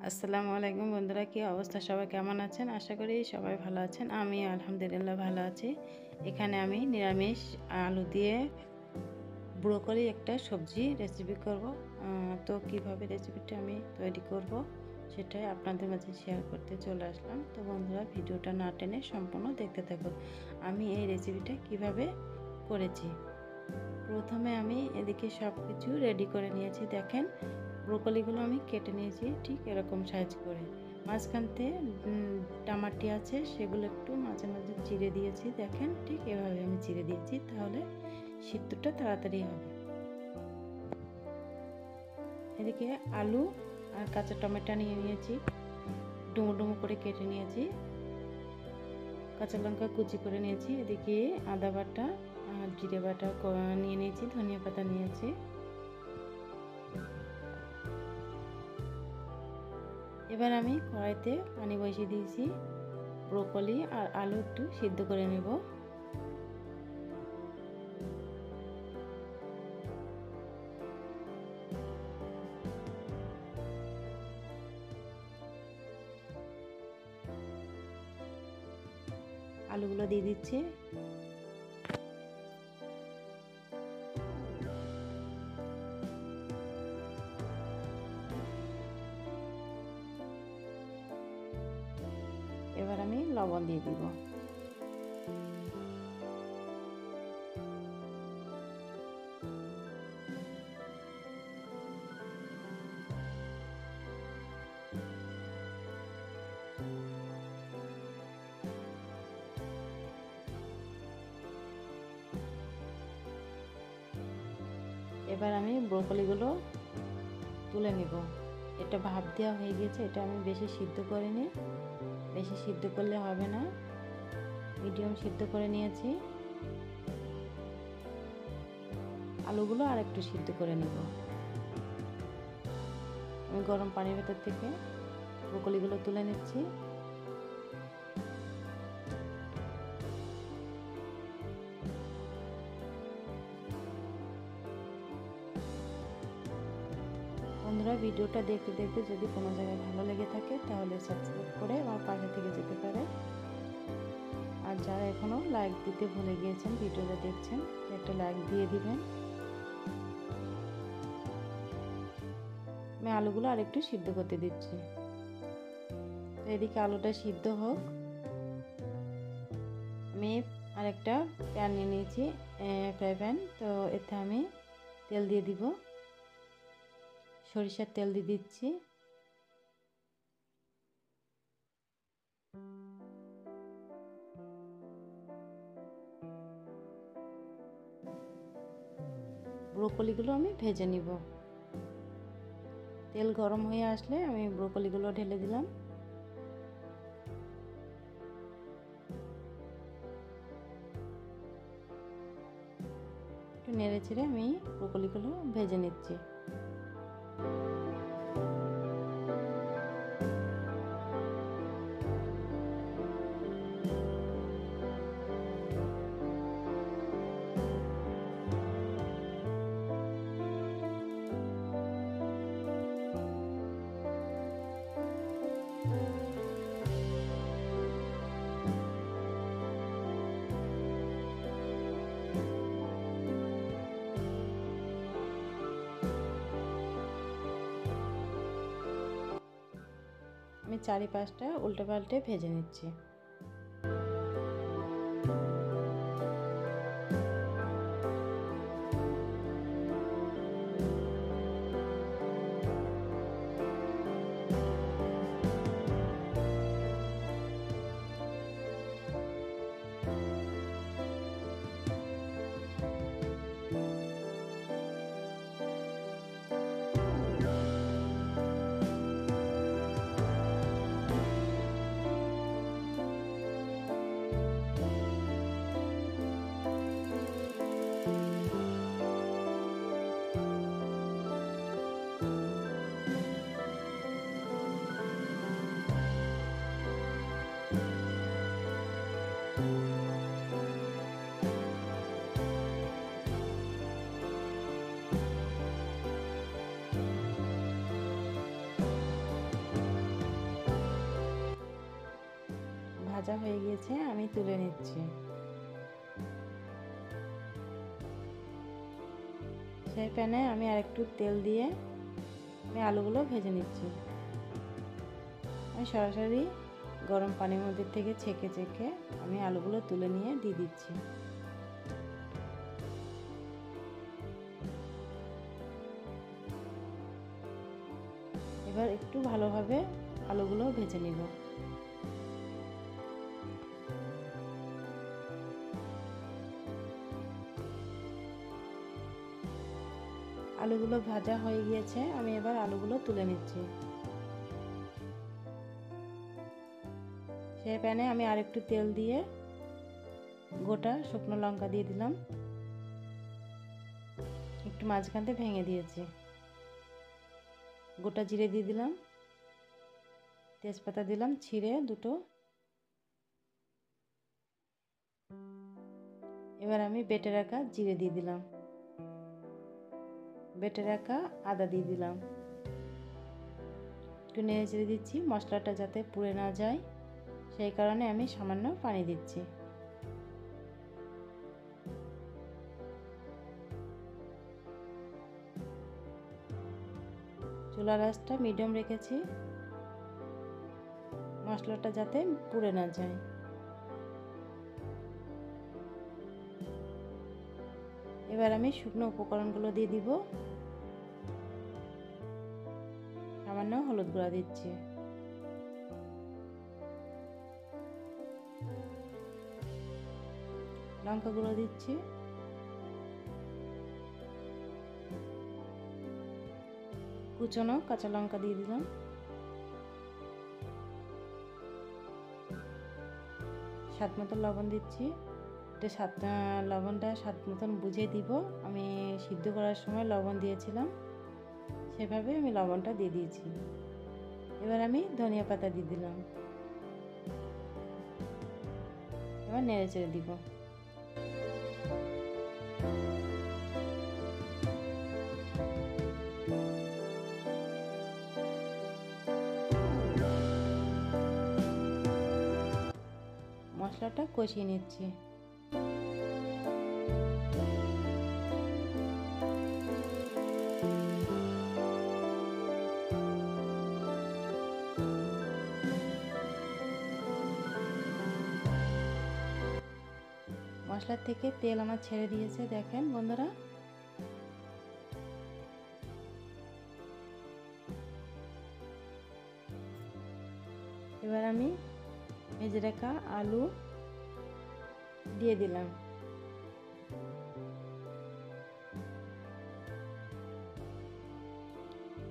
আসসালামু আলাইকুম বন্ধুরা, কি অবস্থা? সবাই কেমন আছেন? আশা করি সবাই ভালো আছেন। আমি আলহামদুলিল্লাহ ভালো আছি। এখানে আমি নিরামিষ আলু দিয়ে ব্রোকলি একটা সবজি রেসিপি করব। তো কিভাবে রেসিপিটা আমি তৈরি করব সেটাই আপনাদের মাঝে শেয়ার করতে চলে আসলাম। তো বন্ধুরা, ভিডিওটা না টেনে সম্পূর্ণ দেখতে থাকুন। আমি এই রেসিপিটা কিভাবে করেছি। প্রথমে আমি এদিকে সব কিছু রেডি করে নিয়েছি। দেখেন, ব্রোকলিগুলো আমি কেটে নিয়েছি ঠিক এরকম সাইজ করে। মাঝখানতে টমাটি আছে, সেগুলো একটু মাঝে মাঝে চিড়ে দিয়েছি। দেখেন, ঠিক এভাবে আমি চিড়ে দিয়েছি, তাহলে সিদ্ধটা তাড়াতাড়ি হবে। এদিকে আলু আর কাঁচা টমেটো নিয়ে নিয়েছি, ডুমো ডুমো করে কেটে নিয়েছি। কাঁচা লঙ্কা কুচি করে নিয়েছি। এদিকে আদা বাটা আর জিরে বাটা নিয়ে নিয়েছি, ধনিয়া পাতা নিয়েছি। এবার আমি কড়াইতে পানি বসিয়ে দিয়েছি। ব্রোকলি আর আলু একটু সিদ্ধ করে নেব। আলুগুলো দিয়ে দিচ্ছি। এবার আমি লবণ দিয়ে দিব। এবার আমি ব্রোকলিগুলো তুলে নেব। এটা ভাপ দেওয়া হয়ে গেছে, এটা আমি বেশি সিদ্ধ করিনি। বেশি সিদ্ধ করলে হবে না, মিডিয়াম সিদ্ধ করে নিয়েছি। আলুগুলো আর একটু সিদ্ধ করে নেব। আমি গরম পানির ভেতর থেকে ব্রোকলিগুলো তুলে নিচ্ছি। বন্ধুরা, ভিডিওটা দেখতে দেখতে যদি কোনো জায়গায় ভালো লেগে থাকে তাহলে সাবস্ক্রাইব করে আমার পাশে থেকে যেতে পারে। আর যারা এখনও লাইক দিতে ভুলে গিয়েছেন, ভিডিওটা দেখছেন, একটা লাইক দিয়ে দিবেন। আমি আলুগুলো আর একটু সিদ্ধ করতে দিচ্ছি। তো এদিকে আলুটা সিদ্ধ হোক। আমি আরেকটা প্যান নিয়ে নিয়েছি, ফ্রাই প্যান। তো এতে আমি তেল দিয়ে দিব, সরিষার তেল দিয়ে দিচ্ছি। ব্রোকলিগুলো আমি ভেজে নিব। তেল গরম হয়ে আসলে আমি ব্রোকলিগুলো ঢেলে দিলাম। একটু নেড়ে চেড়ে আমি ব্রোকলিগুলো ভেজে নিচ্ছি। আমি চারিপাশটা উল্টে পাল্টে ভেজে নিচ্ছি। ভাজা হয়ে গিয়েছে, আমি তুলে নিচ্ছি। সেই প্যানে আমি আরেকটু তেল দিয়ে আমি আলুগুলো ভেজে নিচ্ছি। আমি সরাসরি গরম পানির মধ্যে থেকে ছেঁকে আমি আলুগুলো তুলে নিয়ে দিয়ে দিচ্ছি। এবার একটু ভালোভাবে আলুগুলো ভেজে নিব। আলুগুলো ভাজা হয়ে গিয়েছে, আমি এবার আলুগুলো তুলে নিচ্ছি। সেই প্যানে আমি আরেকটু তেল দিয়ে গোটা শুকনো লঙ্কা দিয়ে দিলাম, একটু মাঝখানতে ভেঙে দিয়েছি। গোটা জিরে দিয়ে দিলাম, তেজপাতা দিলাম ছিঁড়ে দুটো। এবার আমি বেটে রাখা জিরে দিয়ে দিলাম, বেটে রাখা আদা দিয়ে দিলাম। একটু নেড়ে চেড়ে দিচ্ছি, মশলাটা যাতে পুড়ে না যায় সেই কারণে আমি সামান্য পানি দিচ্ছি। চুলার আঁচটা মিডিয়াম রেখেছি, মশলাটা যাতে পুড়ে না যায়। এবার আমি শুকনো উপকরণগুলো দিয়ে দিব। সামান্য হলুদ গুঁড়া দিচ্ছি, লঙ্কা গুঁড়ো দিচ্ছি, কুচনো কাঁচা লঙ্কা দিয়ে দিলাম, স্বাদ মতো লবণ দিচ্ছি। লবণটা স্বাদ মতন বুঝে দিব। আমি সিদ্ধ করার সময় লবণ দিয়েছিলাম, সেভাবে আমি লবণটা দিয়ে দিয়েছি। এবার আমি ধনিয়া পাতা দিয়ে দিলাম, এবার নেড়ে চেড়ে দিব। মশলাটা কষিয়ে নিচ্ছি। মশলার থেকে তেল আমার ছেড়ে দিয়েছে, দেখেন বন্ধুরা। এবার আমি ভেজে রাখা আলু দিয়ে দিলাম,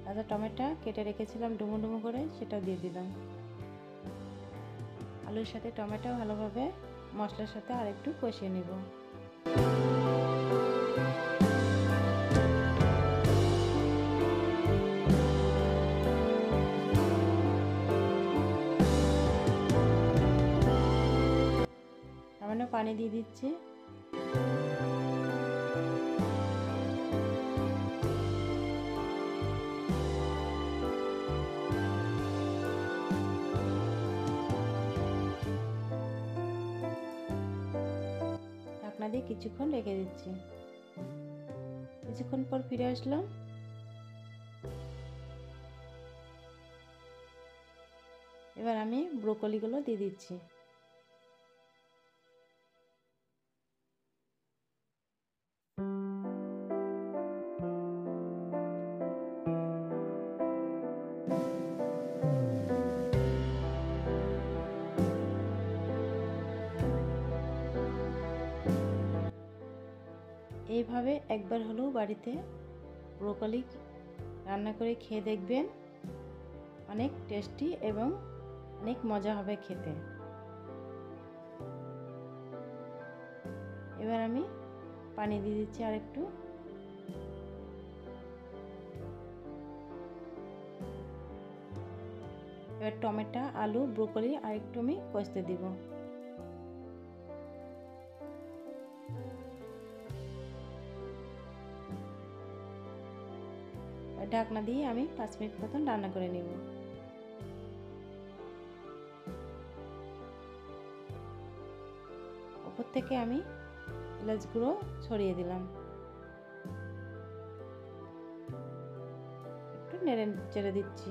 কাঁচা টমেটো কেটে রেখেছিলাম ডুমো ডুমো করে, সেটা দিয়ে দিলাম। আলুর সাথে টমেটো ভালোভাবে মশলার সাথে আরেকটু কষিয়ে নেব। সামান্য পানি দিয়ে দিচ্ছি। ঢাকনা দিয়ে কিছুক্ষণ রেখে দিচ্ছি। কিছুক্ষণ পর ফিরে আসলাম। এবার আমি ব্রোকলিগুলো দিয়ে দিচ্ছি। এইভাবে একবার হলেও বাড়িতে ব্রোকলি রান্না করে খেয়ে দেখবেন, অনেক টেস্টি এবং অনেক মজা হবে খেতে। এবার আমি পানি দিয়ে দিচ্ছি আরেকটু। এবার টমেটো, আলু, ব্রোকলি আরেকটু আমি কষতে দিব। ঢাকনা দিয়ে আমি 5 মিনিট মতন রান্না করে নেব। ওপর থেকে আমি এলাচ গুঁড়ো ছড়িয়ে দিলাম। একটু নেড়ে চেড়ে দিচ্ছি।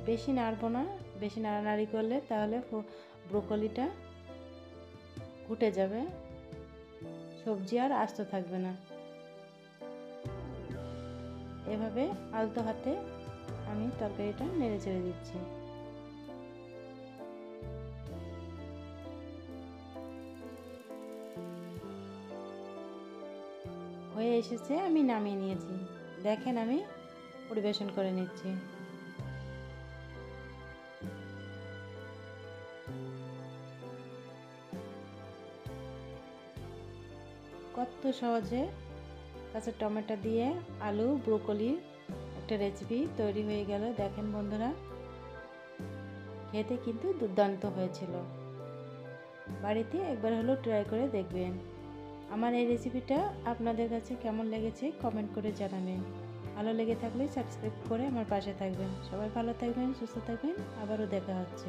বেশি নাড়বো না, বেশি নাড়ানাড়ি করলে তাহলে ব্রোকলিটা ঘুটে যাবে, সবজি আর আস্ত থাকবে না। এভাবে আলতো হাতে আমি তরকারিটা নেড়ে চেড়ে দিচ্ছি। হয়ে এসেছে, আমি নামিয়ে নিয়েছি। দেখেন আমি পরিবেশন করে নিচ্ছি। কত সহজে কাঁচা টমেটো দিয়ে আলু ব্রোকলির একটা রেসিপি তৈরি হয়ে গেল। দেখেন বন্ধুরা, খেতে কিন্তু দুর্দান্ত হয়েছিল। বাড়িতে একবার হলেও ট্রাই করে দেখবেন। আমার এই রেসিপিটা আপনাদের কাছে কেমন লেগেছে কমেন্ট করে জানাবেন। ভালো লেগে থাকলে সাবস্ক্রাইব করে আমার পাশে থাকবেন। সবাই ভালো থাকবেন, সুস্থ থাকবেন, আবারও দেখা হচ্ছে।